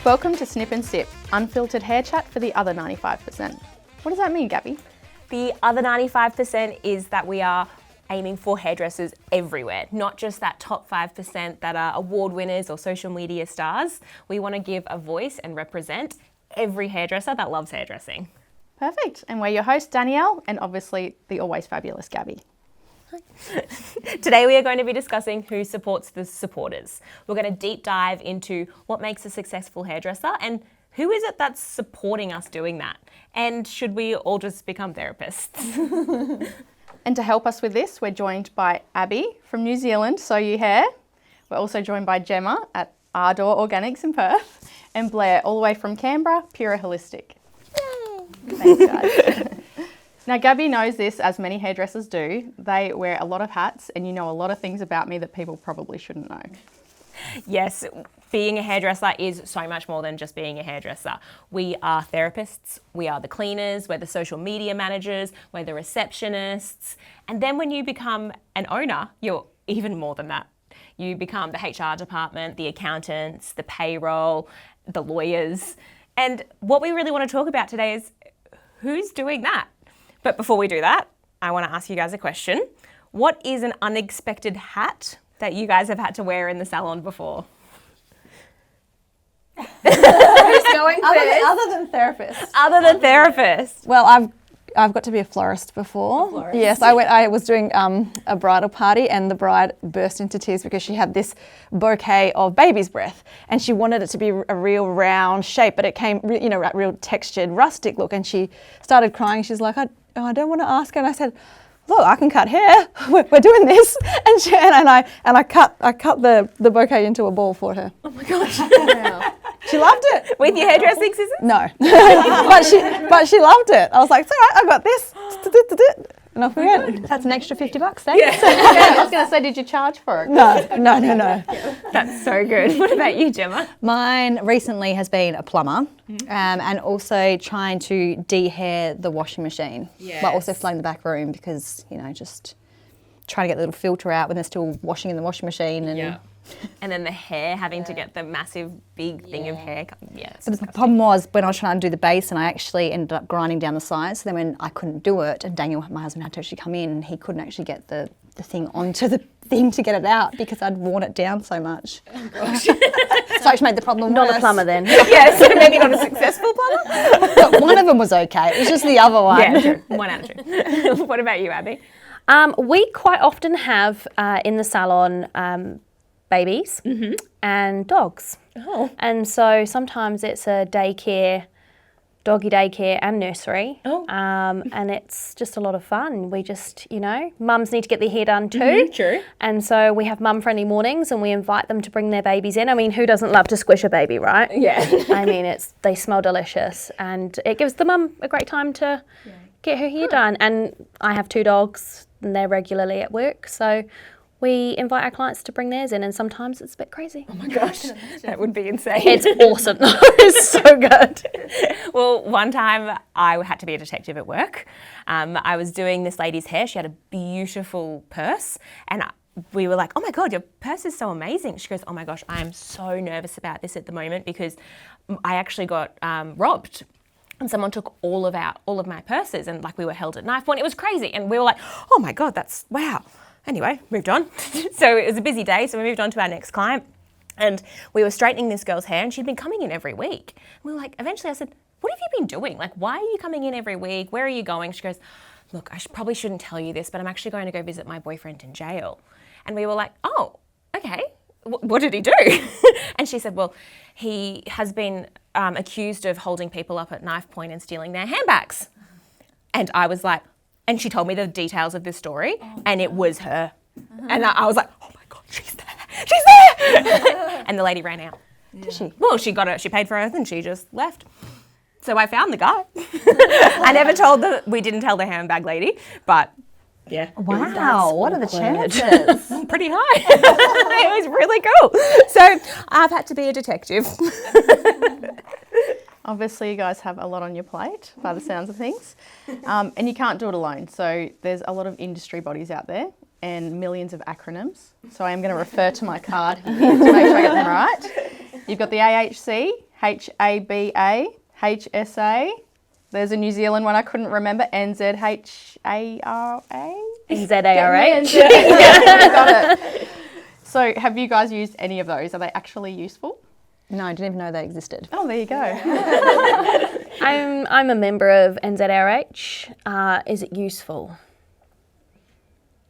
Welcome to Snip and Sip, unfiltered hair chat for the other 95%. What does that mean, Gabby? The other 95% is that we are aiming for hairdressers everywhere, not just that top 5% that are award winners or social media stars. We want to give a voice and represent every hairdresser that loves hairdressing. Perfect. And we're your hosts, Danielle, and obviously the always fabulous Gabby. Today we are going to be discussing who supports the supporters. We're going to deep dive into what makes a successful hairdresser and who is it that's supporting us doing that? And should we all just become therapists? And to help us with this, we're joined by Abby from New Zealand, So You Hair. We're also joined by Gemma at Ardor Organics in Perth, and Blair all the way from Canberra, Pura Holistic. Yay! Thanks, guys. Now, Gabby knows this, as many hairdressers do. They wear a lot of hats, and you know a lot of things about me that people probably shouldn't know. Yes, being a hairdresser is so much more than just being a hairdresser. We are therapists, we are the cleaners, we're the social media managers, we're the receptionists. And then when you become an owner, you're even more than that. You become the HR department, the accountants, the payroll, the lawyers. And what we really want to talk about today is who's doing that? But before we do that, I want to ask you guys a question. What is an unexpected hat that you guys have had to wear in the salon before? Who's going first? Other than therapists. Other than therapists. Well, I've got to be a florist before. Yes, I was doing a bridal party, and the bride burst into tears because she had this bouquet of baby's breath, and she wanted it to be a real round shape, but it came, a real textured, rustic look. And she started crying. She's like, I don't want to ask her. And I said, look, I can cut hair. We're doing this. And I cut the bouquet into a ball for her. Oh my gosh. Wow. She loved it. With your hairdressing scissors? No. but she loved it. I was like, it's all right, I got this. And off we went. That's an extra $50, thanks. Yeah. I was going to say, did you charge for it? No. That's so good. What about you, Gemma? Mine recently has been a plumber and also trying to de-hair the washing machine, but also flooding the back room because, just trying to get the little filter out when they're still washing in the washing machine. And And then the hair, having to get the massive big thing of hair. Yeah. But the problem was when I was trying to do the base and I actually ended up grinding down the sides. So then when I couldn't do it, and Daniel, my husband, had to actually come in, and he couldn't actually get the thing onto the thing to get it out because I'd worn it down so much. Oh gosh. So I actually made the problem worse. Not a plumber then. Yeah, so maybe not a successful plumber. But one of them was okay. It was just the other one. Yeah, true. One out of two. What about you, Abby? We quite often have in the salon babies and dogs. Oh. And so sometimes it's a daycare, doggy daycare and nursery. Oh. And it's just a lot of fun. We just, mums need to get their hair done too. True. And so we have mum-friendly mornings and we invite them to bring their babies in. I mean, who doesn't love to squish a baby, right? Yeah. I mean, they smell delicious and it gives the mum a great time to get her hair done. And I have 2 dogs and they're regularly at work. So we invite our clients to bring theirs in, and sometimes it's a bit crazy. Oh my gosh, that would be insane. It's awesome. It's so good. Well, one time I had to be a detective at work. I was doing this lady's hair. She had a beautiful purse, and we were like, oh my God, your purse is so amazing. She goes, oh my gosh, I am so nervous about this at the moment because I actually got robbed. And someone took all of my purses, and we were held at knife point. It was crazy, and we were like, oh my God, that's wow. Anyway, moved on. So it was a busy day, so we moved on to our next client. And we were straightening this girl's hair, and she'd been coming in every week. And we were like, eventually I said, what have you been doing? Why are you coming in every week? Where are you going? She goes, look, I probably shouldn't tell you this, but I'm actually going to go visit my boyfriend in jail. And we were like, oh, okay. What did he do? And she said, well, he has been accused of holding people up at knife point and stealing their handbags. And I was like, and she told me the details of this story, and it was her. And I was like, oh my God, she's there. She's there. And the lady ran out. Did she? Well, she paid for it, and she just left. So I found the guy. We didn't tell the handbag lady, but yeah. Wow, what are the chances? Pretty high. It was really cool. So I've had to be a detective. Obviously, you guys have a lot on your plate by the sounds of things, and you can't do it alone. So there's a lot of industry bodies out there and millions of acronyms. So I am going to refer to my card here to make sure I get them right. You've got the AHC, HABA, HSA. There's a New Zealand one I couldn't remember, NZHARA. NZARH. Got it. So have you guys used any of those? Are they actually useful? No, I didn't even know they existed. Oh, there you go. I'm a member of NZARH. Is it useful?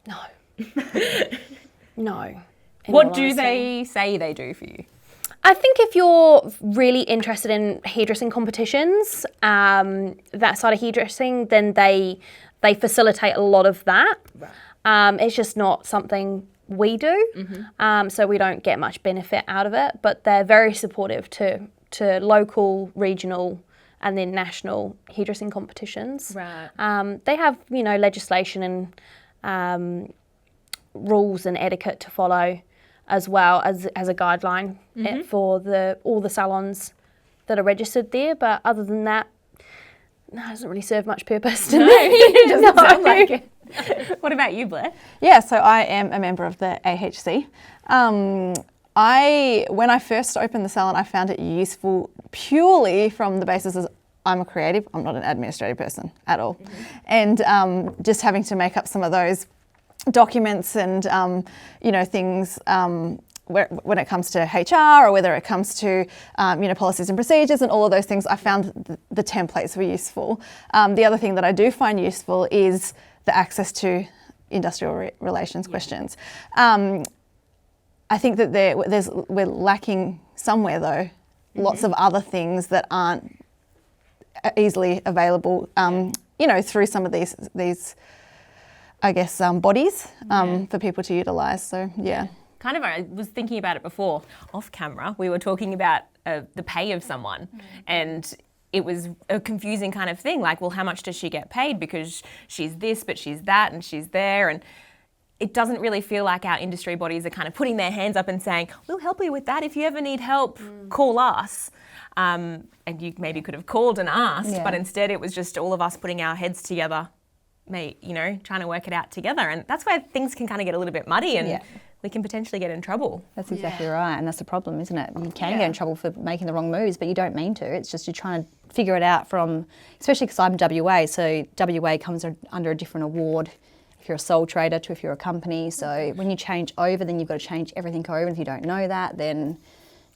No. No. in What all do honesty. they say they do for you? I think if you're really interested in hairdressing competitions, that side of hairdressing, then they facilitate a lot of that. Right. It's just not something we do, so we don't get much benefit out of it. But they're very supportive to local, regional, and then national hairdressing competitions. Right. They have legislation and rules and etiquette to follow, as well as a guideline for all the salons that are registered there. But other than that, no, it doesn't really serve much purpose to me. It doesn't sound like it. What about you, Blair? Yeah, so I am a member of the AHC. When I first opened the salon, I found it useful purely from the basis of I'm a creative, I'm not an administrative person at all. And just having to make up some of those documents and things when it comes to HR or whether it comes to policies and procedures and all of those things, I found the templates were useful. The other thing that I do find useful is the access to industrial relations questions. I think that we're lacking somewhere though, lots of other things that aren't easily available, through some of these I guess, bodies for people to utilise. So, yeah. Kind of, I was thinking about it before, off camera. We were talking about the pay of someone, and it was a confusing kind of thing. Like, well, how much does she get paid? Because she's this, but she's that, and she's there. And it doesn't really feel like our industry bodies are kind of putting their hands up and saying, we'll help you with that. If you ever need help, call us. And you maybe could have called and asked, but instead it was just all of us putting our heads together, trying to work it out together. And that's where things can kind of get a little bit muddy and we can potentially get in trouble. That's exactly right. And that's the problem, isn't it? You can get in trouble for making the wrong moves, but you don't mean to. It's just you're trying to figure it out especially because I'm WA, so WA comes under a different award if you're a sole trader to if you're a company. So when you change over, then you've got to change everything over. And if you don't know that, then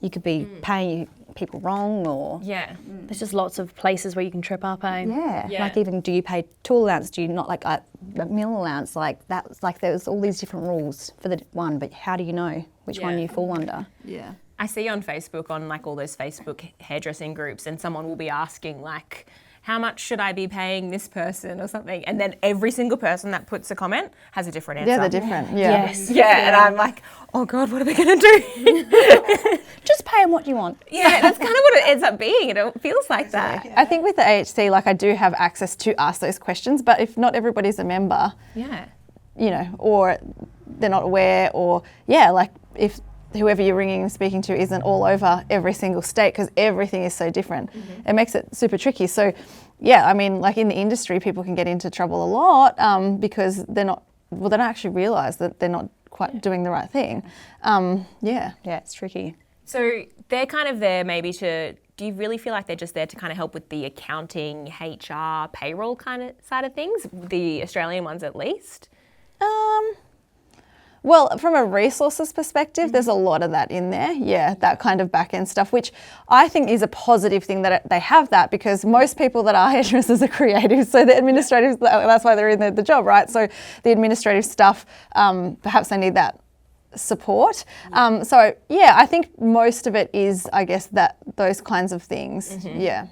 you could be paying people wrong or... Yeah. There's just lots of places where you can trip up, eh? Yeah. Like even, do you pay tool allowance? Do you not like a meal allowance? Like that's like there's all these different rules for the one, but how do you know which one you fall under? Yeah. I see on Facebook, on like all those Facebook hairdressing groups, and someone will be asking like, how much should I be paying this person or something? And then every single person that puts a comment has a different answer. Yeah, they're different. Yeah. Yes. Yeah, and I'm like, oh God, what are we going to do? Just pay them what you want. Yeah, that's kind of what it ends up being. It feels like that. I think with the AHC, like I do have access to ask those questions, but if not everybody's a member, Yeah. Or they're not aware or, like if whoever you're ringing and speaking to isn't all over every single state because everything is so different. It makes it super tricky. So, I mean, like in the industry, people can get into trouble a lot because they don't actually realise that they're not quite doing the right thing. Yeah, it's tricky. So they're kind of there maybe do you really feel like they're just there to kind of help with the accounting, HR, payroll kind of side of things, the Australian ones at least? Well, from a resources perspective, there's a lot of that in there. Yeah, that kind of back-end stuff, which I think is a positive thing that they have that because most people that are hairdressers are creative. So the administrative, that's why they're in the job, right? So the administrative stuff, perhaps they need that support. I think most of it is, I guess, those kinds of things. Yeah.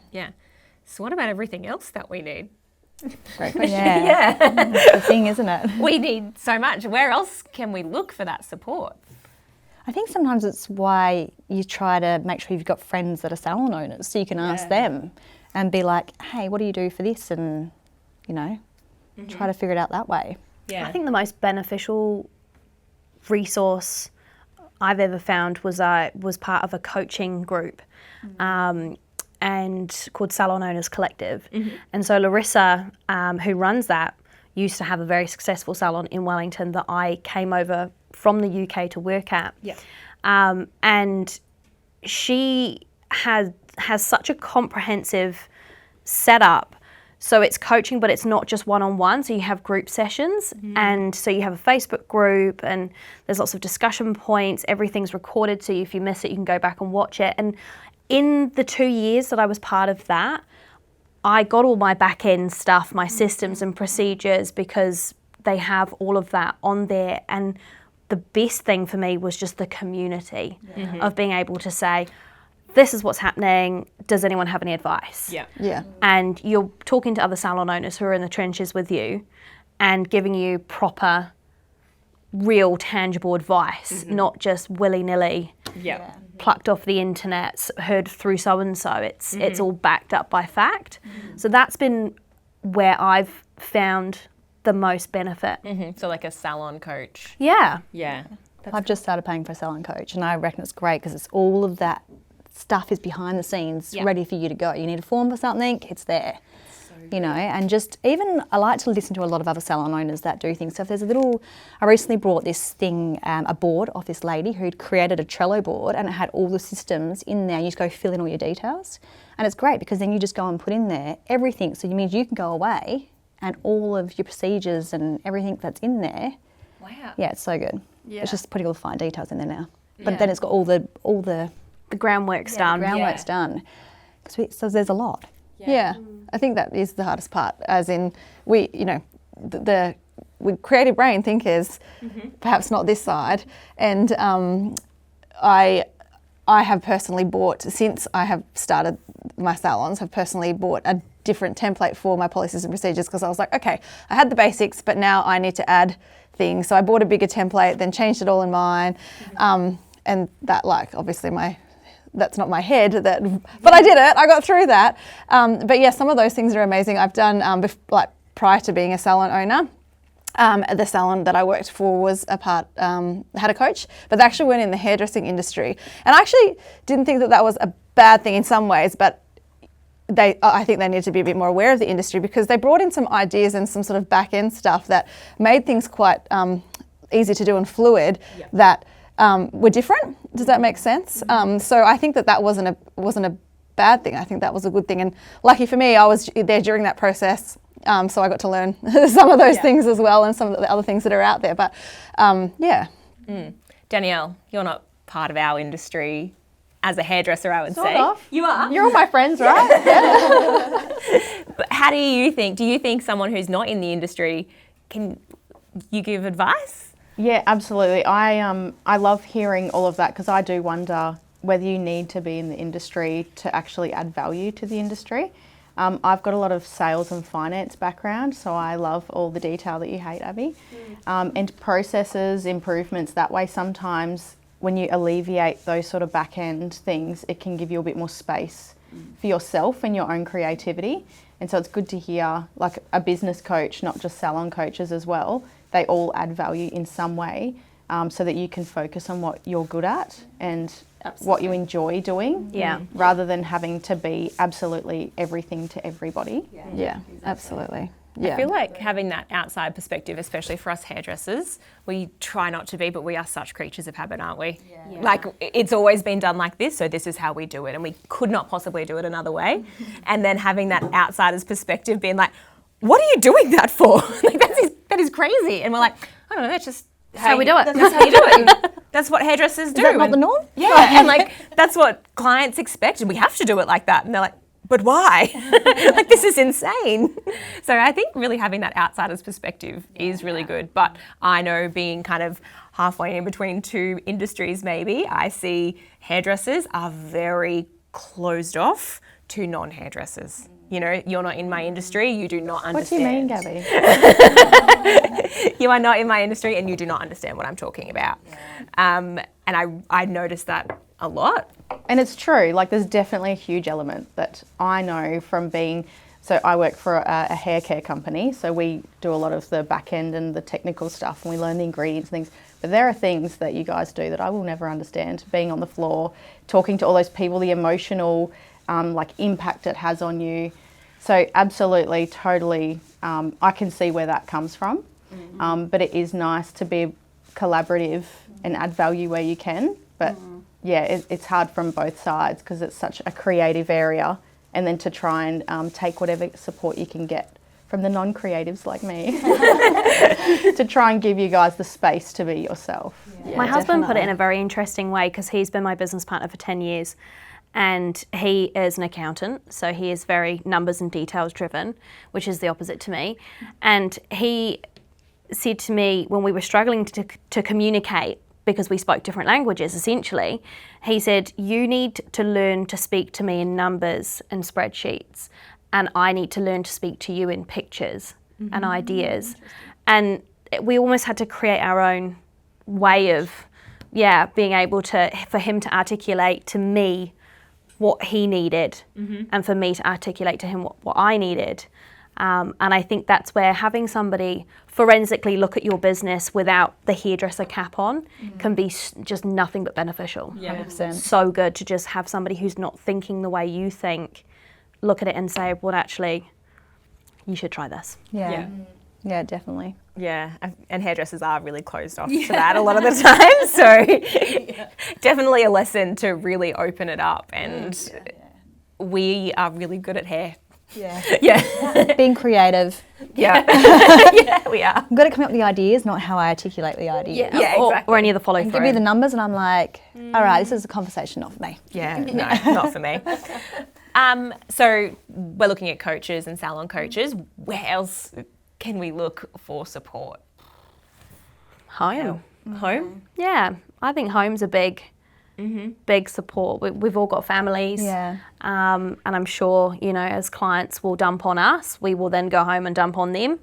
So what about everything else that we need? Great question. Yeah. That's the thing, isn't it? We need so much. Where else can we look for that support? I think sometimes it's why you try to make sure you've got friends that are salon owners so you can ask them and be like, hey, what do you do for this? And, try to figure it out that way. Yeah. I think the most beneficial resource I've ever found was part of a coaching group and called Salon Owners Collective. And so Larissa, who runs that, used to have a very successful salon in Wellington that I came over from the UK to work at. And she had has such a comprehensive setup. So it's coaching, but it's not just one-on-one. So you have group sessions, and so you have a Facebook group, and there's lots of discussion points. Everything's recorded, so if you miss it, you can go back and watch it. And in the 2 years that I was part of that, I got all my back-end stuff, my systems and procedures, because they have all of that on there. And the best thing for me was just the community of being able to say, this is what's happening. Does anyone have any advice? Yeah. And you're talking to other salon owners who are in the trenches with you and giving you proper, real, tangible advice, not just willy-nilly plucked off the internet, heard through so-and-so. It's all backed up by fact. So that's been where I've found the most benefit. So like a salon coach. Yeah. Yeah. I've just started paying for a salon coach, and I reckon it's great because it's all of that stuff is behind the scenes, ready for you to go. You need a form for something, it's there. You know, and just even I like to listen to a lot of other salon owners that do things. So if there's I recently brought this thing, a board off this lady who'd created a Trello board, and it had all the systems in there. You just go fill in all your details, and it's great because then you just go and put in there everything. So it means you can go away and all of your procedures and everything that's in there. Wow. Yeah, it's so good. Yeah. It's just putting all the fine details in there now. But then it's got all the groundwork's done. groundwork's done. So there's a lot. Yeah, I think that is the hardest part, as in we creative brain thinkers, perhaps not this side, and I have personally bought, since I have started my salons, have personally bought a different template for my policies and procedures, because I was like, okay, I had the basics, but now I need to add things. So I bought a bigger template, then changed it all in mine, and that, like, obviously that's not my head, but I did it, I got through that. But yeah, some of those things are amazing. I've done, prior to being a salon owner, the salon that I worked for was had a coach, but they actually weren't in the hairdressing industry. And I actually didn't think that was a bad thing in some ways, but I think they need to be a bit more aware of the industry, because they brought in some ideas and some sort of back end stuff that made things quite easy to do and fluid that were different. Does that make sense? So I think that wasn't a bad thing. I think that was a good thing. And lucky for me, I was there during that process. So I got to learn some of those things as well, and some of the other things that are out there. But Danielle, you're not part of our industry as a hairdresser, I would Sort say. of. You are. You're all my friends, right? But how do you think someone who's not in the industry, can you give advice? Yeah, absolutely. I love hearing all of that, because I do wonder whether you need to be in the industry to actually add value to the industry. I've got a lot of sales and finance background, so I love all the detail that you hate, Abby. And processes, improvements, that way sometimes when you alleviate those sort of back end things, it can give you a bit more space for yourself and your own creativity. And so it's good to hear, like, a business coach, not just salon coaches as well, they all add value in some way, so that you can focus on what you're good at and what you enjoy doing, rather than having to be absolutely everything to everybody. yeah, absolutely. Yeah. I feel like having that outside perspective, especially for us hairdressers, we try not to be, but we are such creatures of habit, aren't we? Yeah. Like, it's always been done like this, so this is how we do it, and we could not possibly do it another way. And then having that outsider's perspective, being like, what are you doing that for? Like, that is crazy. And we're like, I don't know, that's just how we do it. That's how you do it. That's what hairdressers do. Is that not the norm? Yeah, and like, that's what clients expect, and we have to do it like that. And they're like, but why? Like, this is insane. So I think really having that outsider's perspective is really good. But I know, being kind of halfway in between two industries maybe, I see hairdressers are very closed off to non-hairdressers. You know, you're not in my industry, you do not understand. What do you mean, Gabby? You are not in my industry and you do not understand what I'm talking about. And I noticed that a lot. And it's true, like, there's definitely a huge element that I know from being, so I work for a hair care company, so we do a lot of the back end and the technical stuff, and we learn the ingredients and things. But there are things that you guys do that I will never understand, being on the floor, talking to all those people, the emotional impact it has on you. So absolutely, totally, I can see where that comes from. But it is nice to be collaborative and add value where you can. But it's hard from both sides because it's such a creative area, and then to try and take whatever support you can get from the non-creatives like me to try and give you guys the space to be yourself. Yeah, my husband put it in a very interesting way because he's been my business partner for 10 years and he is an accountant, so he is very numbers and details driven, which is the opposite to me. And he said to me when we were struggling to communicate, because we spoke different languages essentially, he said, you need to learn to speak to me in numbers and spreadsheets, and I need to learn to speak to you in pictures and ideas. And we almost had to create our own way of, being able to, for him to articulate to me what he needed and for me to articulate to him what I needed. And I think that's where having somebody forensically look at your business without the hairdresser cap on can be just nothing but beneficial. 100%. So good to just have somebody who's not thinking the way you think, look at it and say, well, actually, you should try this. Yeah, definitely. Yeah, and hairdressers are really closed off to that a lot of the time. So definitely a lesson to really open it up. And we are really good at hair. Yeah. Being creative. Yeah. Yeah, we are. I'm good at coming up with the ideas, not how I articulate the ideas. Yeah, exactly. Or any of the follow through. Give me the numbers and I'm like, all right, this is a conversation, not for me. Yeah, no, not for me. So we're looking at coaches and salon coaches. Where else can we look for support? Home. Home? Yeah, I think home's a big support. We've all got families, and I'm sure, as clients will dump on us, we will then go home and dump on them.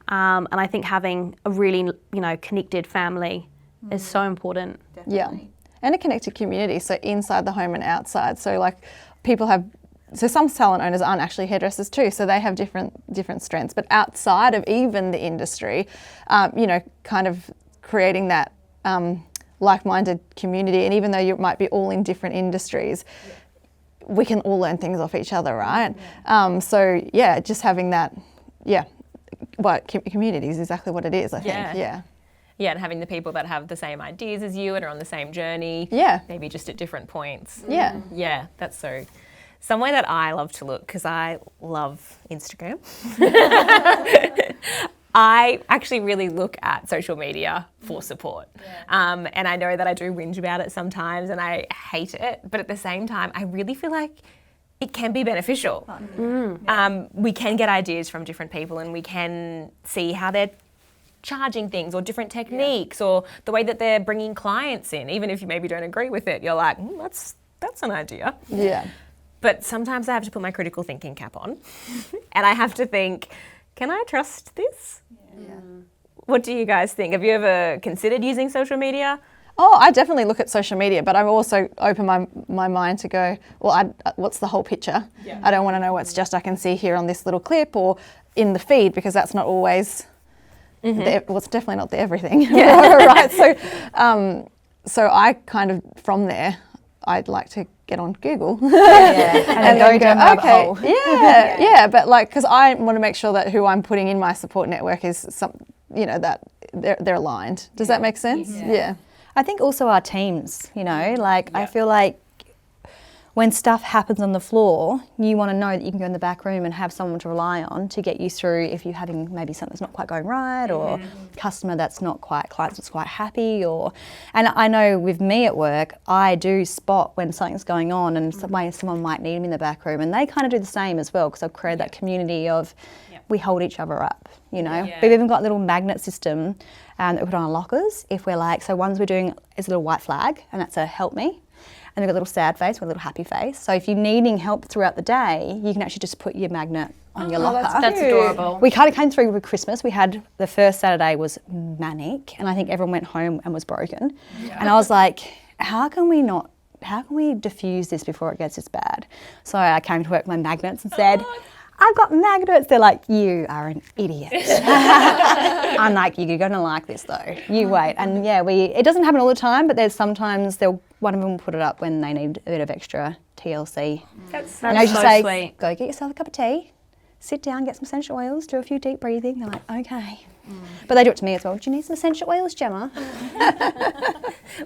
And I think having a really, connected family is so important. Definitely. Yeah, and a connected community, so inside the home and outside. So like some salon owners aren't actually hairdressers too, so they have different strengths. But outside of even the industry, kind of creating that like-minded community, and even though you might be all in different industries, we can all learn things off each other, right? Just having that, community is exactly what it is, I think. Yeah, and having the people that have the same ideas as you and are on the same journey. Yeah. Maybe just at different points. Yeah. Yeah, that's so. Somewhere that I love to look, because I love Instagram. I actually really look at social media for support. And I know that I do whinge about it sometimes and I hate it, but at the same time, I really feel like it can be beneficial. We can get ideas from different people and we can see how they're charging things or different techniques or the way that they're bringing clients in. Even if you maybe don't agree with it, you're like, that's an idea. Yeah. But sometimes I have to put my critical thinking cap on and I have to think, can I trust this? Yeah. What do you guys think? Have you ever considered using social media? Oh, I definitely look at social media, but I'm also open my mind to go, well, what's the whole picture? Yeah. I don't want to know what's just I can see here on this little clip or in the feed, because that's not always, it's definitely not the everything. Right? So I kind of, from there, I'd like to get on Google and then go, okay, but like, because I want to make sure that who I'm putting in my support network is that they're aligned. Does that make sense? Yeah. I think also our teams, I feel like when stuff happens on the floor, you want to know that you can go in the back room and have someone to rely on to get you through if you're having maybe something that's not quite going right or customer that's not quite, clients that's quite happy and I know with me at work, I do spot when something's going on and someone might need me in the back room, and they kind of do the same as well, because I've created that community of we hold each other up, We've even got a little magnet system that we put on our lockers if we're like, so ones we're doing is a little white flag and that's a help me. And we've got a little sad face, we've got a little happy face. So if you're needing help throughout the day, you can actually just put your magnet on your locker. That's adorable. We kind of came through with Christmas. We had the first Saturday was manic, and I think everyone went home and was broken. Yeah. And I was like, how can we diffuse this before it gets this bad? So I came to work with my magnets and said, I've got magnets. They're like, you are an idiot. I'm like, you're going to like this though. You wait. And it doesn't happen all the time, but there's sometimes one of them will put it up when they need a bit of extra TLC. That's so sweet. Go get yourself a cup of tea, sit down, get some essential oils, do a few deep breathing. They're like, okay. But they do it to me as well. Do you need some essential oils, Gemma?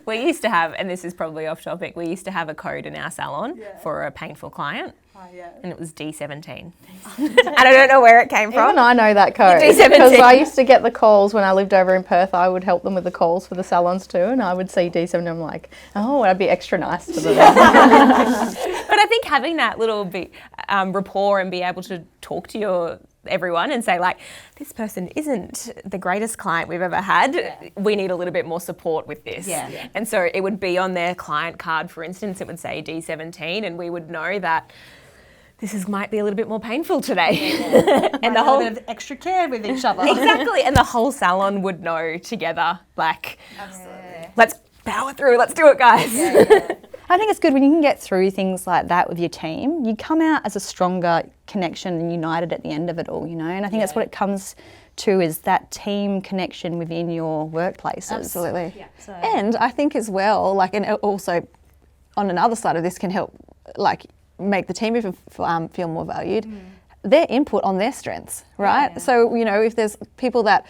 We used to have, and this is probably off topic, we used to have a code in our salon for a painful client. And it was D17. And I don't know where it came from. Even I know that code. D17. Because I used to get the calls when I lived over in Perth. I would help them with the calls for the salons too, and I would see D7 and I'm like, oh, I'd be extra nice to them. But I think having that little bit rapport and be able to talk to everyone and say like, this person isn't the greatest client we've ever had. We need a little bit more support with this. And so it would be on their client card, for instance, it would say D17, and we would know that might be a little bit more painful today. And the whole bit of extra care with each other. Exactly, and the whole salon would know together, like, let's power through, let's do it, guys. I think it's good when you can get through things like that with your team. You come out as a stronger connection and united at the end of it all, you know. And I think that's what it comes to, is that team connection within your workplaces. Absolutely. Yeah. So- And I think as well, like, and also on another side of this can help, like, make the team even feel more valued. Their input on their strengths, right? So, you know, if there's people that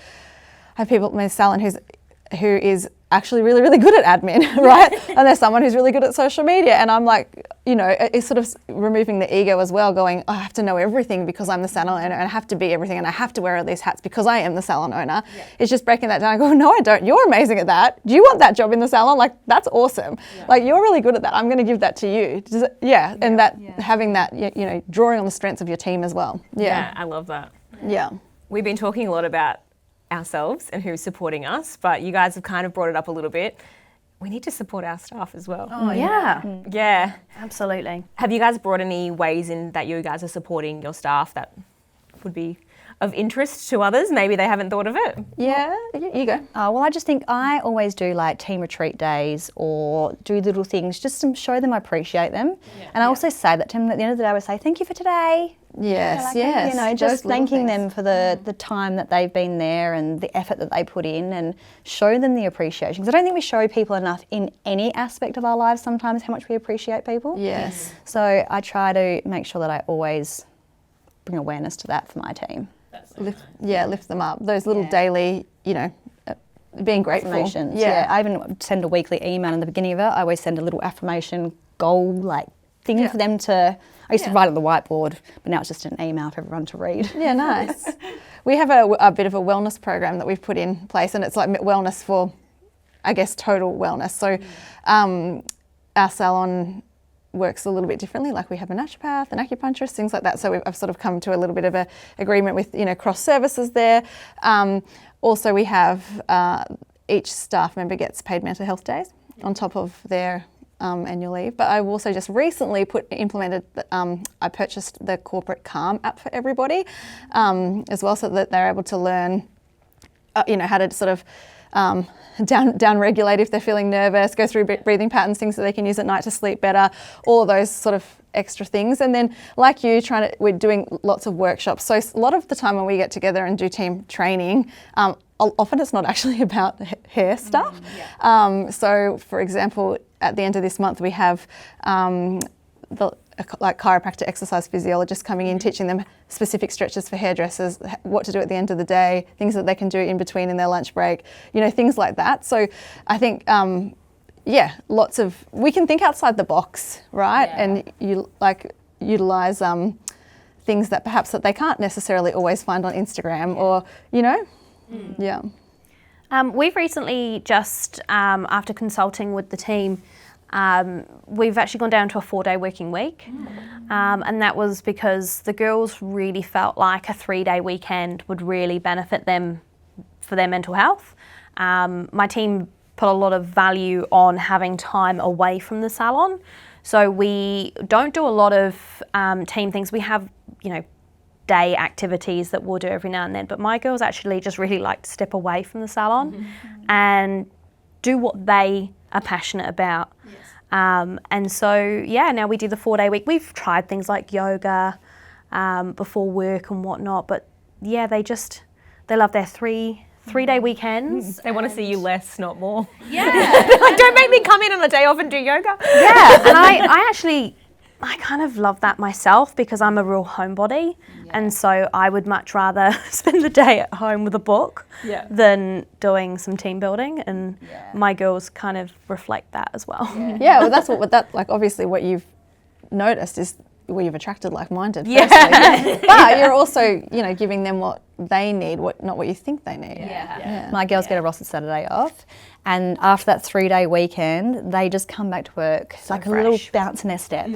have people in my salon who is actually really, really good at admin, right? And there's someone who's really good at social media, and I'm like, you know, it's sort of removing the ego as well, going, I have to know everything because I'm the salon owner, and I have to be everything, and I have to wear all these hats because I am the salon owner. It's just breaking that down. I go, no, I don't. You're amazing at that. Do you want that job in the salon? Like, that's awesome. Like, you're really good at that. I'm going to give that to you. And that having that, you know, drawing on the strengths of your team as well. Yeah, I love that. Yeah. We've been talking a lot about ourselves and who's supporting us, but you guys have kind of brought it up a little bit. We need to support our staff as well. Oh, yeah. Yeah. Absolutely. Have you guys brought any ways in that you guys are supporting your staff that would be of interest to others? Maybe they haven't thought of it. Yeah, you go. Well, I just think I always do like team retreat days or do little things just to show them I appreciate them. And I also say that to them at the end of the day. I would say, thank you for today. Yes, You know, just Those little thanking things. them for the time that they've been there and the effort that they put in, and show them the appreciation. Because I don't think we show people enough in any aspect of our lives sometimes how much we appreciate people. Yes. So I try to make sure that I always bring awareness to that for my team. Lift them up. Those little daily, you know, being grateful. Affirmations. I even send a weekly email in the beginning of it. I always send a little affirmation goal, like thing for them to. I used to write on the whiteboard, but now it's just an email for everyone to read. Yeah, nice. We have a bit of a wellness program that we've put in place, and it's like wellness for, I guess, total wellness. So our salon works a little bit differently. Like, we have a naturopath, an acupuncturist, things like that. So I've sort of come to a little bit of a agreement with, you know, cross services there. Also, we have each staff member gets paid mental health days on top of their annual leave. But I've also just recently I purchased the corporate Calm app for everybody as well, so that they're able to learn, you know, how to sort of down regulate if they're feeling nervous, go through breathing patterns, things that they can use at night to sleep better, all of those sort of extra things. And then, like you, we're doing lots of workshops. So a lot of the time when we get together and do team training, often it's not actually about hair stuff. So, for example, at the end of this month, we have like chiropractor, exercise physiologists coming in, teaching them specific stretches for hairdressers, what to do at the end of the day, things that they can do in between in their lunch break, you know, things like that. So I think, we can think outside the box, right? And you utilise things that perhaps that they can't necessarily always find on Instagram or, you know, We've recently just, after consulting with the team, we've actually gone down to a 4-day working week. And that was because the girls really felt like a 3-day weekend would really benefit them for their mental health. My team put a lot of value on having time away from the salon. So we don't do a lot of team things. We have, you know, day activities that we'll do every now and then, but my girls actually just really like to step away from the salon and do what they are passionate about. And so, now we do the 4-day week. We've tried things like yoga before work and whatnot, but they love their three-day weekends. They want to see you less, not more. Yeah. Like, don't make me come in on a day off and do yoga. Yeah, and I actually I kind of love that myself because I'm a real homebody, and so I would much rather spend the day at home with a book than doing some team building, and my girls kind of reflect that as well. Yeah, well, that's what like obviously what you've noticed is well, you've attracted like-minded. But you're also, giving them what they need, not what you think they need. My girls get a roster Saturday off, and after that 3-day weekend, they just come back to work. It's like a little bounce in their step,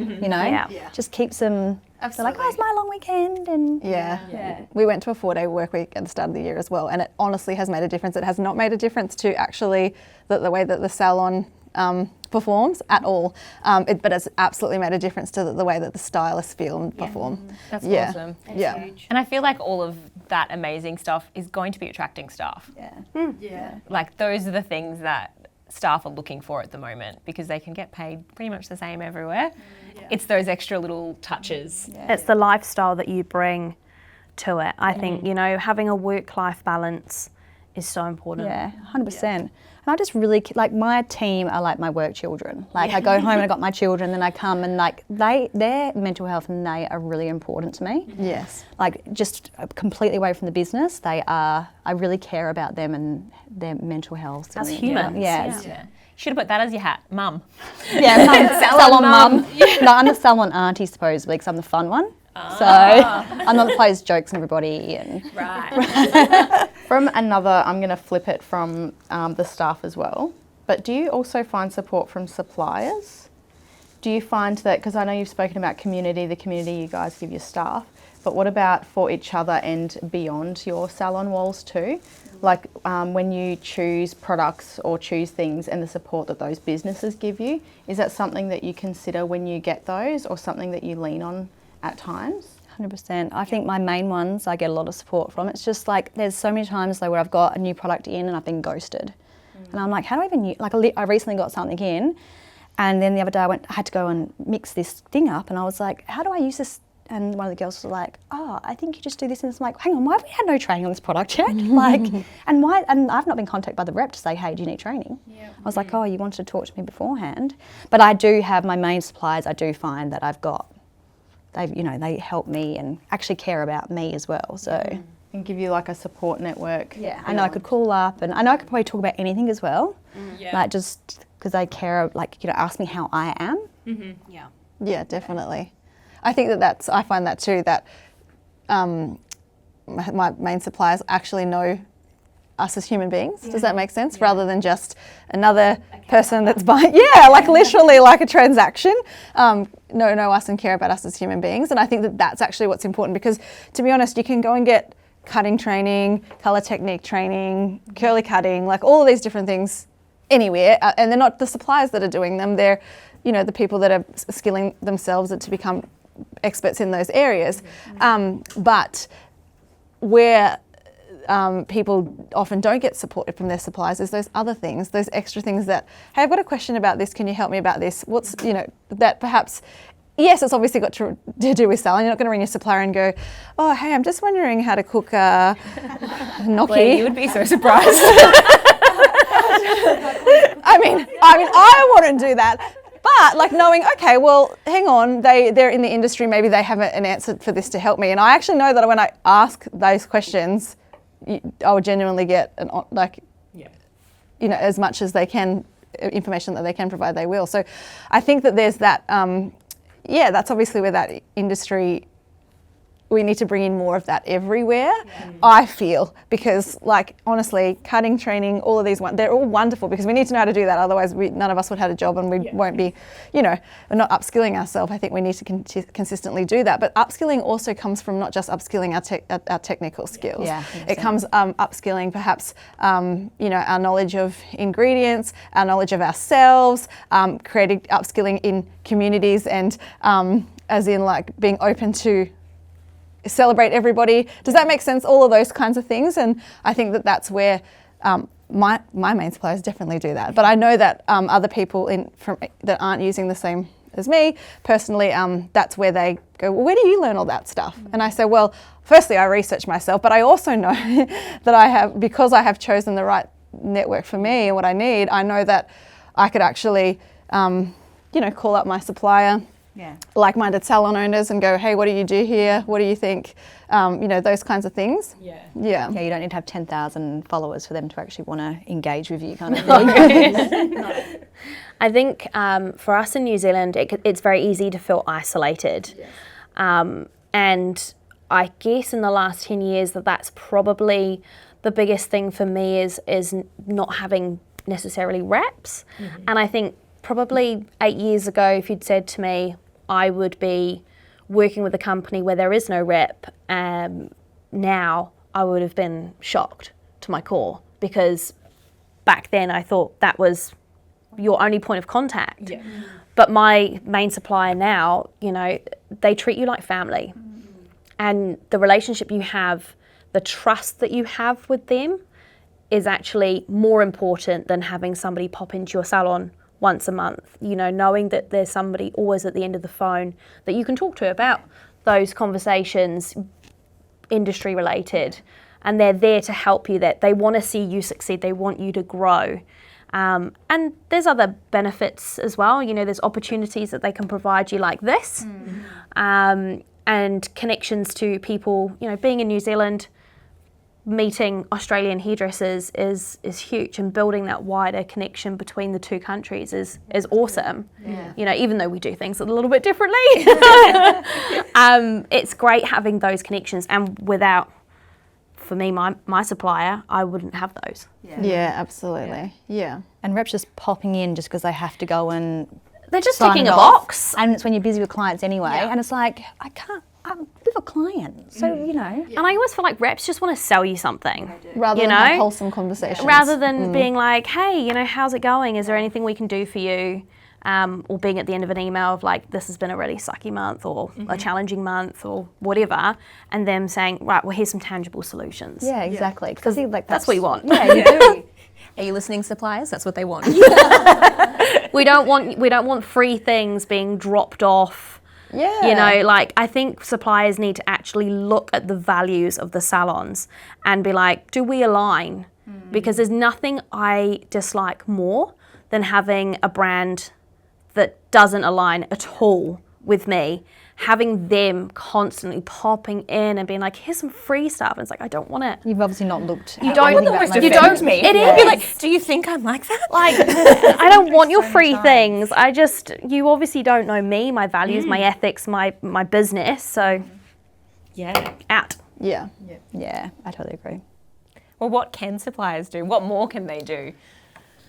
Just keeps them. They're like, oh, it's my long weekend, and We went to a 4-day work week at the start of the year as well, and it honestly has made a difference. It has not made a difference to actually the way that the salon performs at all, but it's absolutely made a difference to the way that the stylists feel and perform. That's awesome. That's huge. And I feel like all of that amazing stuff is going to be attracting staff. Like those are the things that staff are looking for at the moment because they can get paid pretty much the same everywhere. It's those extra little touches. It's the lifestyle that you bring to it. I think, having a work-life balance is so important. Yeah, 100%. And I just really, like, my team are like my work children. Like, I go home and I got my children, then I come and, like, their mental health and they are really important to me. Yes. Like, just completely away from the business, I really care about them and their mental health. As humans. Yeah. Should have put that as your hat, mum. Yeah, salon mum. No, I'm the salon auntie supposedly because I'm the fun one. So I'm not the plays jokes on everybody. And From another, I'm going to flip it from the staff as well. But do you also find support from suppliers? Do you find that, because I know you've spoken about the community you guys give your staff, but what about for each other and beyond your salon walls too? Like when you choose products or choose things and the support that those businesses give you, is that something that you consider when you get those or something that you lean on at times? 100%. I think my main ones I get a lot of support from. It's just like there's so many times though where I've got a new product in and I've been ghosted. And I'm like, how do I even I recently got something in and then the other day I had to go and mix this thing up and I was like, how do I use this? And one of the girls was like, oh, I think you just do this. And it's like, hang on, why have we had no training on this product yet? And I've not been contacted by the rep to say, hey, do you need training? I was like, oh, you wanted to talk to me beforehand. But I do have my main suppliers. I do find that I've got, they help me and actually care about me as well. So And give you like a support network. Yeah, I know I could call up and I know I could probably talk about anything as well. Like just because they care, ask me how I am. Yeah, definitely. I think I find that too, that my main suppliers actually know us as human beings. Does that make sense? Rather than just another person that's buying, like literally like a transaction. Know us and care about us as human beings. And I think that that's actually what's important because to be honest, you can go and get cutting training, colour technique training, curly cutting, like all of these different things anywhere. And they're not the suppliers that are doing them. They're, the people that are skilling themselves to become experts in those areas. But where people often don't get supported from their suppliers is those other things, those extra things that, hey, I've got a question about this, can you help me about this? What's, that perhaps, yes, it's obviously got to do with salon. You're not going to ring your supplier and go, oh, hey, I'm just wondering how to cook gnocchi. Blair, you would be so surprised. I mean, I wouldn't do that. But like knowing, okay, well, hang on, they're in the industry, maybe they have an answer for this to help me. And I actually know that when I ask those questions, I will genuinely get as much as they can, information that they can provide, they will. So I think that there's that, that's obviously where that industry, we need to bring in more of that everywhere, I feel, because like honestly, cutting training, all of these, they're all wonderful because we need to know how to do that. Otherwise none of us would have a job and we won't be, we're not upskilling ourselves. I think we need to consistently do that. But upskilling also comes from not just upskilling our technical skills. It comes upskilling perhaps, our knowledge of ingredients, our knowledge of ourselves, upskilling in communities and as in like being open to celebrate everybody. Does that make sense? All of those kinds of things. And I think that that's where my main suppliers definitely do that. But I know that other people that aren't using the same as me, personally, that's where they go, well, where do you learn all that stuff? And I say, well, firstly, I research myself, but I also know that because I have chosen the right network for me and what I need, I know that I could actually, call up my supplier like-minded salon owners and go, hey, what do you do here? What do you think? You know, those kinds of things. Yeah. Yeah, you don't need to have 10,000 followers for them to actually want to engage with you, kind of thing. I think for us in New Zealand, it's very easy to feel isolated. And I guess in the last 10 years that's probably the biggest thing for me is not having necessarily reps. And I think probably 8 years ago, if you'd said to me, I would be working with a company where there is no rep, now I would have been shocked to my core, because back then I thought that was your only point of contact. Yeah. But my main supplier now, you know, they treat you like family. And the relationship you have, the trust that you have with them is actually more important than having somebody pop into your salon once a month. You know, knowing that there's somebody always at the end of the phone that you can talk to about those conversations, industry related, and they're there to help you, that they want to see you succeed, they want you to grow. And there's other benefits as well. You know, there's opportunities that they can provide you like this, and connections to people. You know, being in New Zealand, meeting Australian hairdressers is huge, and building that wider connection between the two countries is awesome. Yeah. You know, even though we do things a little bit differently, it's great having those connections. And without, for me, my supplier, I wouldn't have those. Yeah, absolutely. Yeah. And reps just popping in just because they have to go and they're just sign ticking it a off. box. And it's when you're busy with clients anyway, and it's like, I'm with a client, so you know. And I always feel like reps just want to sell you something, rather than have wholesome conversations. Rather than being like, hey, you know, how's it going? Is there anything we can do for you? Or being at the end of an email of like, this has been a really sucky month, or a challenging month, or whatever, and them saying, right, well, here's some tangible solutions. Yeah, exactly. Because like that's what you want. Yeah, you do. Are you listening, suppliers? That's what they want. We don't want free things being dropped off. Yeah. You know, like, I think suppliers need to actually look at the values of the salons and be like, do we align? Because there's nothing I dislike more than having a brand that doesn't align at all with me, having them constantly popping in and being like, here's some free stuff. And it's like, I don't want it. You've obviously not looked. You don't me. It is. Be like, do you think I'm like that? Like, I don't want your free things. You obviously don't know me, my values, my ethics, my business. So, out. Yeah. Yeah, I totally agree. Well, what can suppliers do? What more can they do?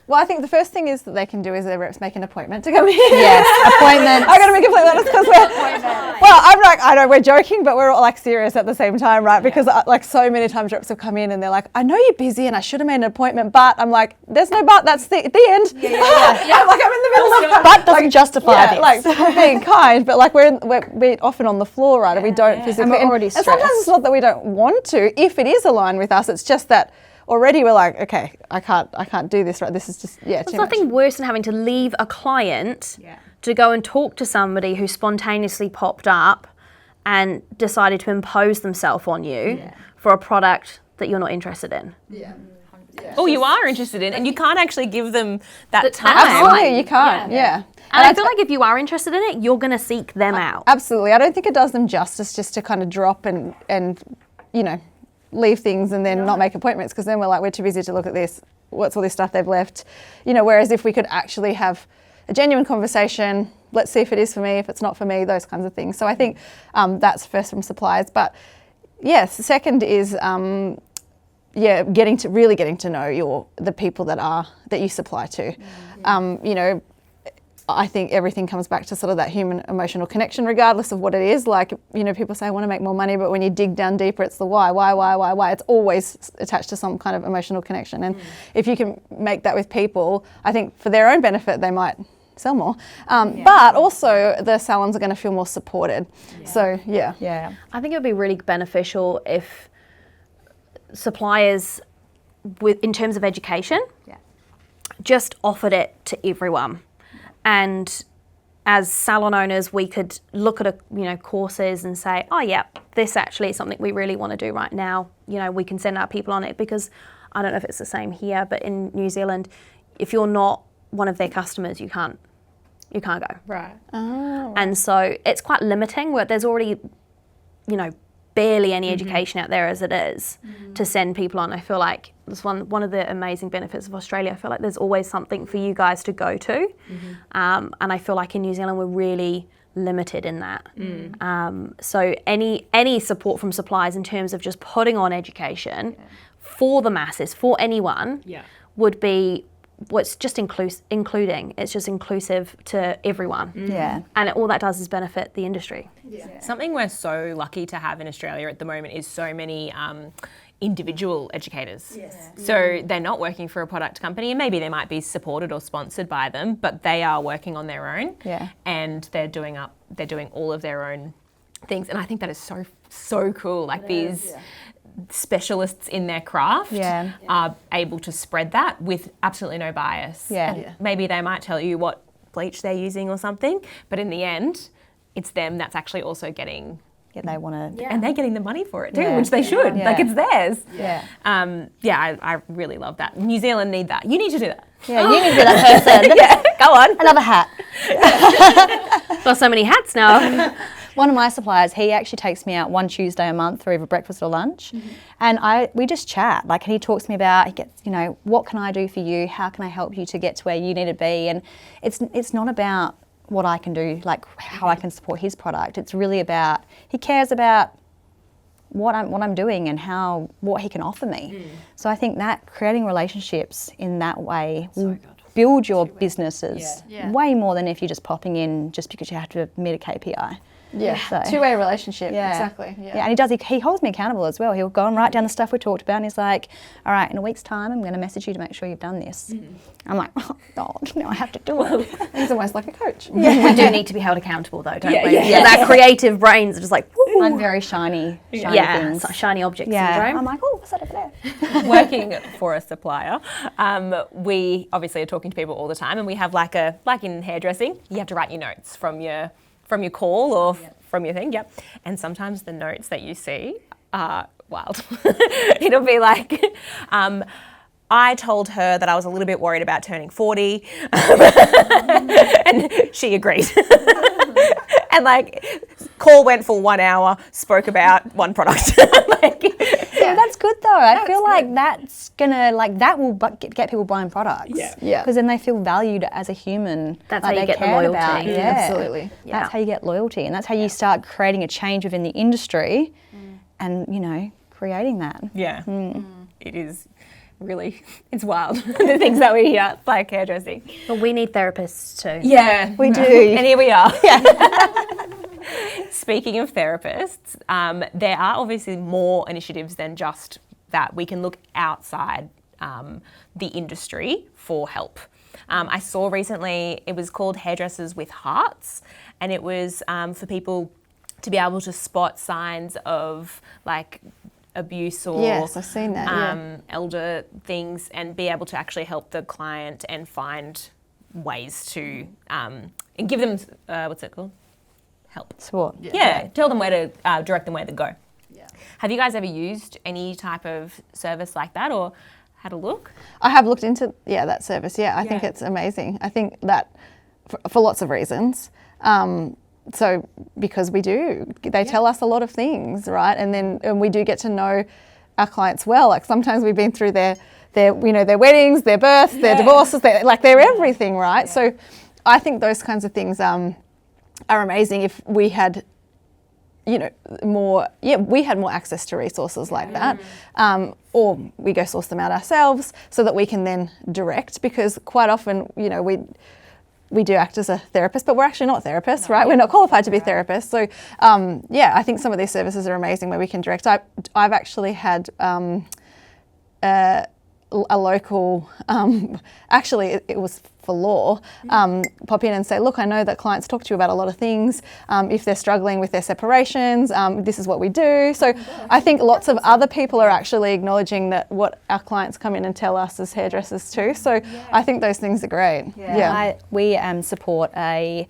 Well, I think the first thing is that they can do is their reps make an appointment to come in. Yes, appointments. I'm going to be completely honest because well, I'm like, I know we're joking, but we're all like serious at the same time, right? Because like so many times reps have come in and they're like, I know you're busy and I should have made an appointment, but I'm like, there's no but, that's the end. I'm like, I'm in the middle of But doesn't justify this. like being kind, but like we're often on the floor, right? And we don't physically. And we're already stressed. And sometimes it's not that we don't want to, if it is aligned with us, it's just that already we're like, okay, I can't do this, right? This is just, There's too nothing much. worse than having to leave a client to go and talk to somebody who spontaneously popped up and decided to impose themselves on you for a product that you're not interested in. Oh, you are interested in, and you can't actually give them that time. Absolutely, you can't, And I feel like if you are interested in it, you're going to seek them out. Absolutely. I don't think it does them justice just to kind of drop and you know, leave things and then not make appointments, because then we're like, we're too busy to look at this. What's all this stuff they've left? You know, whereas if we could actually have a genuine conversation, let's see if it is for me, if it's not for me, those kinds of things. So I think that's first from suppliers. But yes, second is getting to know the people that you supply to. You know, I think everything comes back to sort of that human emotional connection, regardless of what it is. Like, you know, people say I want to make more money, but when you dig down deeper, it's the why. It's always attached to some kind of emotional connection. And if you can make that with people, I think for their own benefit, they might sell more. But also the salons are going to feel more supported. So, Yeah. I think it would be really beneficial if suppliers, in terms of education, just offered it to everyone. And as salon owners, we could look at courses and say, oh yeah, this actually is something we really want to do right now. You know, we can send our people on it, because I don't know if it's the same here, but in New Zealand, if you're not one of their customers, you can't you can't go. Right. And so it's quite limiting where there's already, you know, barely any education out there as it is to send people on. I feel like it's one of the amazing benefits of Australia. I feel like there's always something for you guys to go to. And I feel like in New Zealand we're really limited in that. So any support from suppliers in terms of just putting on education for the masses, for anyone, would be what's just including. It's just inclusive to everyone. And all that does is benefit the industry. Something we're so lucky to have in Australia at the moment is so many individual educators. So they're not working for a product company, and maybe they might be supported or sponsored by them, but they are working on their own, and they're doing all of their own things. And I think that is so cool. Like these specialists in their craft are able to spread that with absolutely no bias. Maybe they might tell you what bleach they're using or something, but in the end, it's them that's actually also getting. They want to, and they're getting the money for it too, which they should. Like it's theirs. I really love that. New Zealand need that. You need to do that. you need to be that person. Go on. Another hat. Got so many hats now. One of my suppliers, he actually takes me out one Tuesday a month for either breakfast or lunch, and we just chat. Like, and he talks to me about, what can I do for you? How can I help you to get to where you need to be? And it's not about what I can do, like how I can support his product. It's really about, he cares about what I'm doing and what he can offer me. So I think that creating relationships in that way will build your businesses way more than if you're just popping in just because you have to meet a KPI. Two-way relationship. Exactly. And he does. He holds me accountable as well. He'll go and write down the stuff we talked about, and he's like, "All right, in a week's time, I'm going to message you to make sure you've done this." I'm like, "Oh God, now I have to do it." He's almost like a coach. We do need to be held accountable though, don't we? Our creative brains are just like, woo. I'm very shiny things. It's like shiny object syndrome. I'm like, "Oh, what's that over there?" Working for a supplier, we obviously are talking to people all the time, and we have like in hairdressing, you have to write your notes from your call or from your thing, and sometimes the notes that you see are wild. It'll be like, I told her that I was a little bit worried about turning 40, and she agreed. And call went for 1 hour, spoke about one product. That's good though. I feel like that's gonna that will get people buying products. Because then they feel valued as a human. That's how you get the loyalty. Absolutely. That's how you get loyalty, and that's how you start creating a change within the industry, and creating that. It is really, it's wild. The things that we hear, like hairdressing. But we need therapists too. Yeah, we do. And here we are. Speaking of therapists, there are obviously more initiatives than just that. We can look outside the industry for help. I saw recently, it was called Hairdressers with Hearts, and it was for people to be able to spot signs of abuse or yes, I've seen that, elder things, and be able to actually help the client and find ways to and give them what's it called? Help. Support. Tell them where to direct them where to go. Have you guys ever used any type of service like that or had a look? I have looked into that service. I think it's amazing. I think that for lots of reasons. So because they tell us a lot of things, right? And we do get to know our clients well. Like sometimes we've been through their weddings, their births, their divorces, they're everything, right? So I think those kinds of things are amazing. If we had, more access to resources like that, or we go source them out ourselves so that we can then direct, because quite often, we do act as a therapist, but we're actually not therapists, right? We're not qualified to be therapists. So, I think some of these services are amazing where we can direct. I've actually had a local, it was for law, pop in and say, look, I know that clients talk to you about a lot of things. If they're struggling with their separations, this is what we do. So I think lots of other people are actually acknowledging that what our clients come in and tell us as hairdressers too. So I think those things are great. We support a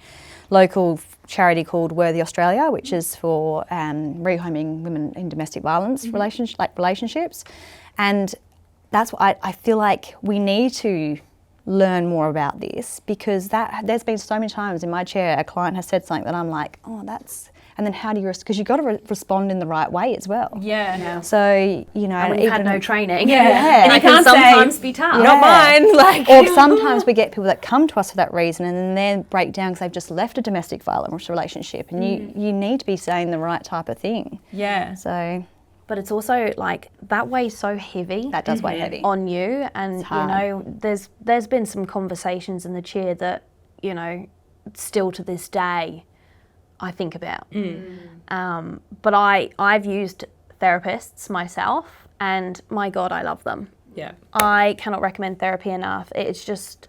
local charity called Worthy Australia, which is for rehoming women in domestic violence relationships. And that's what I feel like we need to learn more about this, because there's been so many times in my chair a client has said something that I'm like, oh, that's, and then how do you, because you've got to respond in the right way as well. Yeah. So, you know, And when you've had no training. Yeah. And it can sometimes be tough. Not mine. Like, or sometimes we get people that come to us for that reason and then break down because they've just left a domestic violence relationship, and you need to be saying the right type of thing. yeah. So But it's also like that weighs so heavy. that does weigh heavy. On you, and you hard. know, there's been some conversations in the chair that, you know, still to this day I think about. But I've used therapists myself, and my God, I love them. Yeah. I cannot recommend therapy enough. It's just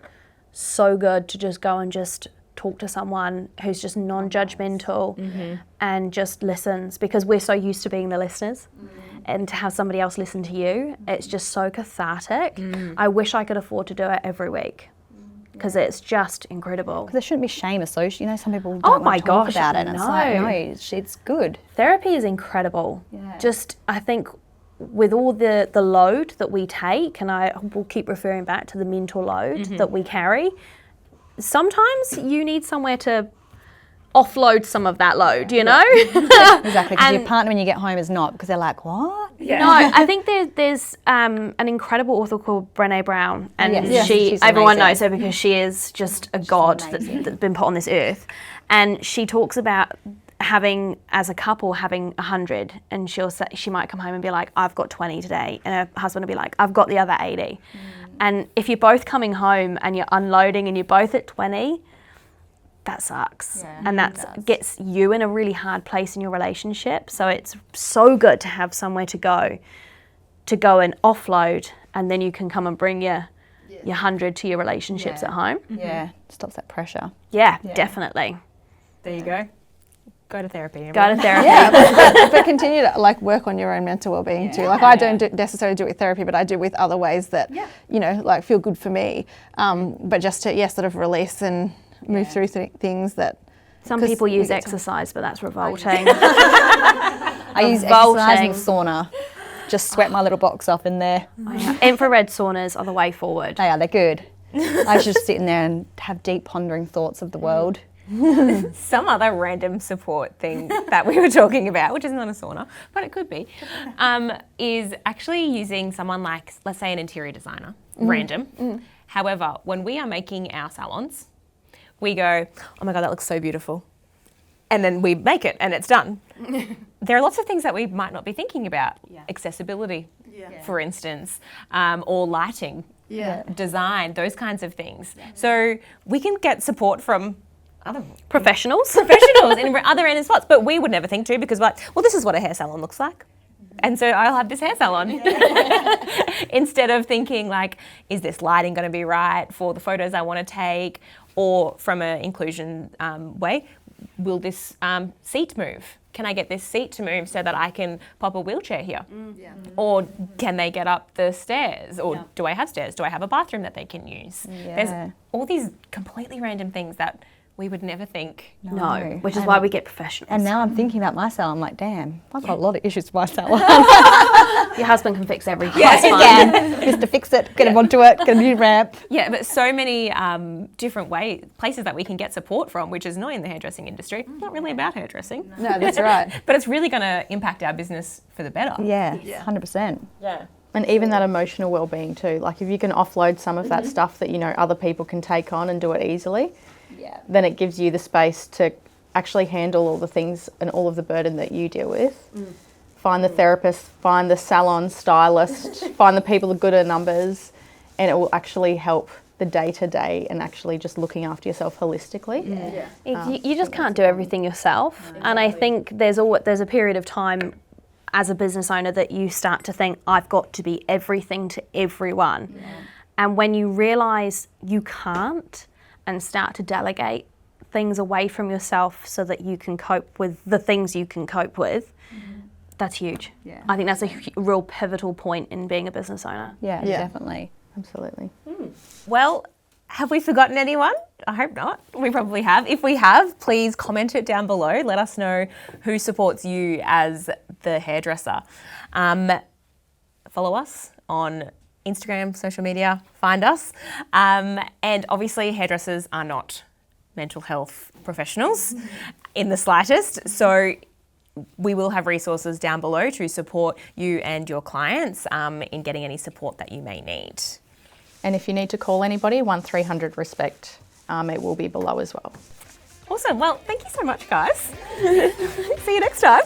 so good to just go and just talk to someone who's just non-judgmental and just listens, because we're so used to being the listeners, and to have somebody else listen to you, it's just so cathartic. I wish I could afford to do it every week, because it's just incredible. There shouldn't be shame associated. You know, some people don't Oh want my to talk gosh, about it. And it's like, no. no, it's good. Therapy is incredible. Just, I think, with all the load that we take, and I will keep referring back to the mental load that we carry, sometimes you need somewhere to offload some of that load, you know? Exactly, because your And- partner when you get home is not, because they're like, what? No, I think there's an incredible author called Brené Brown, and Yes. She's everyone amazing. knows her because she is just a god that's been put on this earth. And she talks about having, as a couple, having 100, and she might come home and be like, I've got 20 today, and her husband will be like, I've got the other 80. And if you're both coming home and you're unloading and you're both at 20, that sucks. And that gets you in a really hard place in your relationship. So it's so good to have somewhere to go and offload, and then you can come and bring your 100 to your relationships at home. Yeah, stops that pressure. Yeah, definitely. There you go. Go to therapy. Go to therapy. But continue to like work on your own mental well-being too. Like I don't necessarily do it with therapy, but I do with other ways that you know, like feel good for me. But just to sort of release and move through things that. Some 'cause people we use get to- exercise, but that's revolting. I use exercise and sauna. Just sweat my little box off in there. Infrared saunas are the way forward. They're good. I should just sit in there and have deep pondering thoughts of the world. Some other random support thing that we were talking about, which is not a sauna, but it could be, is actually using someone like, let's say, an interior designer, random. However, when we are making our salons, we go, oh my God, that looks so beautiful. And then we make it and it's done. There are lots of things that we might not be thinking about. Accessibility, for instance, or lighting, design, those kinds of things. So we can get support from other Professionals. in other random spots, but we would never think to, because we're like, well, this is what a hair salon looks like. And so I'll have this hair salon. Instead of thinking like, is this lighting going to be right for the photos I want to take? Or from an inclusion way, will this seat move? Can I get this seat to move so that I can pop a wheelchair here? Or can they get up the stairs? Or do I have stairs? Do I have a bathroom that they can use? There's all these completely random things that we would never think. No, which is why we get professionals. And now I'm thinking about my salon. I'm like, damn, I've got a lot of issues with my salon. Your husband can fix everything. Yes, he can. Just to fix it, get him onto it, get a new ramp. Yeah, but so many different places that we can get support from, which is not in the hairdressing industry. It's not really about hairdressing. No, that's right. But it's really going to impact our business for the better. Yeah, 100%. Yeah. And even that emotional well-being too. Like if you can offload some of that stuff that, you know, other people can take on and do it easily, then it gives you the space to actually handle all the things and all of the burden that you deal with. Find the therapist, find the salon stylist, find the people with good at numbers, and it will actually help the day-to-day and actually just looking after yourself holistically. You just can't do everything yourself. And I think there's a period of time as a business owner that you start to think, I've got to be everything to everyone. And when you realise you can't, and start to delegate things away from yourself so that you can cope with the things you can cope with, that's huge. I think that's a real pivotal point in being a business owner. Yeah, definitely. Absolutely. Well, have we forgotten anyone? I hope not. We probably have. If we have, please comment it down below. Let us know who supports you as the hairdresser. Follow us on Instagram, social media, find us. And obviously hairdressers are not mental health professionals in the slightest. So we will have resources down below to support you and your clients in getting any support that you may need. And if you need to call anybody, 1300 RESPECT, it will be below as well. Awesome. Well, thank you so much, guys. See you next time.